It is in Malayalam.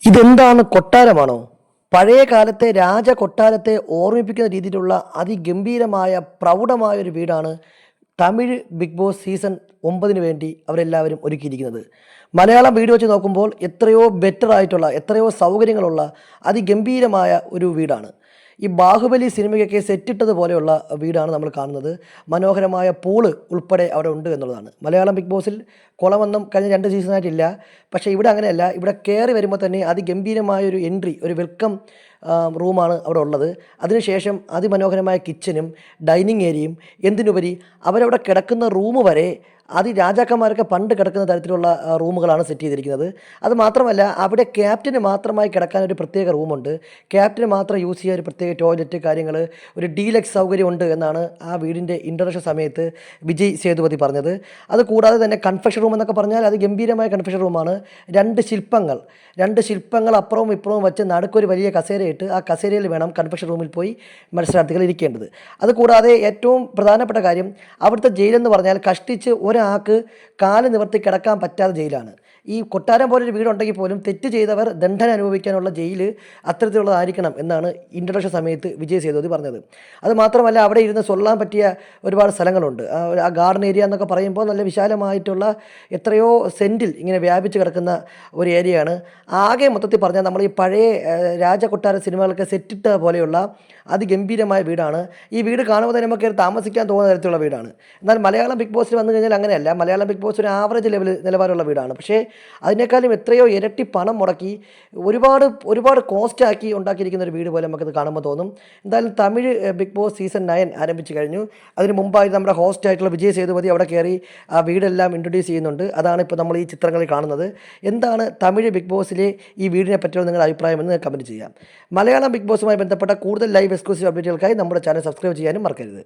ഇതെന്താണ് കൊട്ടാരമാണോ? പഴയ കാലത്തെ രാജകൊട്ടാരത്തെ ഓർമ്മിപ്പിക്കുന്ന രീതിയിലുള്ള അതിഗംഭീരമായ പ്രൗഢമായ ഒരു വീടാണ് തമിഴ് ബിഗ് ബോസ് സീസൺ 9 വേണ്ടി അവരെല്ലാവരും ഒരുക്കിയിരിക്കുന്നത്. മലയാളം വീട് വെച്ച് നോക്കുമ്പോൾ എത്രയോ ബെറ്റർ ആയിട്ടുള്ള എത്രയോ സൗകര്യങ്ങളുള്ള അതിഗംഭീരമായ ഒരു വീടാണ്. ഈ ബാഹുബലി സിനിമയ്ക്കൊക്കെ സെറ്റിട്ടതുപോലെയുള്ള വീടാണ് നമ്മൾ കാണുന്നത്. മനോഹരമായ പൂള് ഉൾപ്പെടെ അവിടെ ഉണ്ട് എന്നുള്ളതാണ്. മലയാളം ബിഗ് ബോസിൽ കുളമൊന്നും കഴിഞ്ഞ 2 സീസണായിട്ടില്ല. പക്ഷേ ഇവിടെ അങ്ങനെയല്ല. ഇവിടെ കയറി വരുമ്പോൾ തന്നെ അതിഗംഭീരമായൊരു എൻട്രി, ഒരു വെൽക്കം റൂമാണ് അവിടെ ഉള്ളത്. അതിനുശേഷം അതിമനോഹരമായ കിച്ചനും ഡൈനിങ് ഏരിയയും, എന്തിനുപരി അവരവിടെ കിടക്കുന്ന റൂം വരെ രാജാക്കന്മാരൊക്കെ പണ്ട് കിടക്കുന്ന തരത്തിലുള്ള റൂമുകളാണ് സെറ്റ് ചെയ്തിരിക്കുന്നത്. അത് മാത്രമല്ല, അവിടെ ക്യാപ്റ്റന് മാത്രമായി കിടക്കാൻ ഒരു പ്രത്യേക റൂമുണ്ട്. ക്യാപ്റ്റന് മാത്രം യൂസ് ചെയ്യാൻ ഒരു പ്രത്യേക ടോയ്ലറ്റ് കാര്യങ്ങൾ, ഒരു ഡീലക്സ് സൗകര്യമുണ്ട് എന്നാണ് ആ വീടിൻ്റെ ഇൻട്രൊഡക്ഷൻ സമയത്ത് വിജയ് സേതുപതി പറഞ്ഞത്. അതുകൂടാതെ തന്നെ കൺഫെഷൻ റൂം എന്നൊക്കെ പറഞ്ഞാൽ അത് ഗംഭീരമായ കൺഫെഷൻ റൂമാണ്. രണ്ട് ശില്പങ്ങൾ അപ്പുറവും ഇപ്പുറവും വെച്ച് നടുക്കൊരു വലിയ കസേരയിട്ട് ആ കസേരയിൽ വേണം കൺഫെഷൻ റൂമിൽ പോയി മത്സരാർത്ഥികൾ ഇരിക്കേണ്ടത്. അതുകൂടാതെ ഏറ്റവും പ്രധാനപ്പെട്ട കാര്യം, അവിടുത്തെ ജയിലെന്ന് പറഞ്ഞാൽ കഷ്ടിച്ച് ഒരാൾക്ക് കാല് നിവർത്തി കിടക്കാൻ പറ്റാത്ത ജയിലാണ്. ഈ കൊട്ടാരം പോലൊരു വീടുണ്ടെങ്കിൽ പോലും തെറ്റ് ചെയ്തവർ ദണ്ഡന അനുഭവിക്കാനുള്ള ജയിൽ അത്തരത്തിലുള്ളതായിരിക്കണം എന്നാണ് ഇൻട്രൊഡക്ഷൻ സമയത്ത് വിജയ് സേതുപതി പറഞ്ഞത്. അത് മാത്രമല്ല, അവിടെ ഇരുന്ന് സൊല്ലാൻ പറ്റിയ ഒരുപാട് സ്ഥലങ്ങളുണ്ട്. ആ ഗാർഡൻ ഏരിയ എന്നൊക്കെ പറയുമ്പോൾ നല്ല വിശാലമായിട്ടുള്ള എത്രയോ സെൻറ്റിൽ ഇങ്ങനെ വ്യാപിച്ച് കിടക്കുന്ന ഒരു ഏരിയയാണ്. ആകെ മൊത്തത്തിൽ പറഞ്ഞാൽ നമ്മൾ ഈ പഴയ രാജകൊട്ടാര സിനിമകളൊക്കെ സെറ്റിട്ട പോലെയുള്ള അതിഗംഭീരമായ വീടാണ്. ഈ വീട് കാണുമ്പോൾ തന്നെ നമുക്ക് താമസിക്കാൻ തോന്നുന്ന തരത്തിലുള്ള വീടാണ്. എന്നാൽ മലയാളം ബിഗ് ബോസിൽ വന്നു കഴിഞ്ഞാൽ അങ്ങനെയല്ല. മലയാളം ബിഗ് ബോസ് ഒരു ആവറേജ് നിലവാരമുള്ള വീടാണ്. പക്ഷേ അതിനേക്കാളും എത്രയോ ഇരട്ടി പണം മുടക്കി ഒരുപാട് കോസ്റ്റാക്കി ഉണ്ടാക്കിയിരിക്കുന്ന ഒരു വീട് പോലെ നമുക്കത് കാണുമ്പോൾ തോന്നും. എന്തായാലും തമിഴ് ബിഗ് ബോസ് സീസൺ 9 ആരംഭിച്ചു കഴിഞ്ഞു. അതിന് മുമ്പായി നമ്മുടെ ഹോസ്റ്റ് ആയിട്ടുള്ള വിജയ് സേതുപതി അവിടെ കയറി ആ വീടെല്ലാം ഇൻട്രൊഡ്യൂസ് ചെയ്യുന്നുണ്ട്. അതാണ് ഇപ്പോൾ നമ്മൾ ഈ ചിത്രങ്ങളിൽ കാണുന്നത്. എന്താണ് തമിഴ് ബിഗ് ബോസിലെ ഈ വീടിനെ പറ്റിയുള്ള നിങ്ങളുടെ അഭിപ്രായം എന്ന് കമൻറ്റ് ചെയ്യാം. മലയാളം ബിഗ് ബോസുമായി ബന്ധപ്പെട്ട കൂടുതൽ ലൈവ് എക്സ്ക്ലൂസീവ് അപ്ഡേറ്റുകൾക്കായി നമ്മുടെ ചാനൽ സബ്സ്ക്രൈബ് ചെയ്യാനും മറക്കരുത്.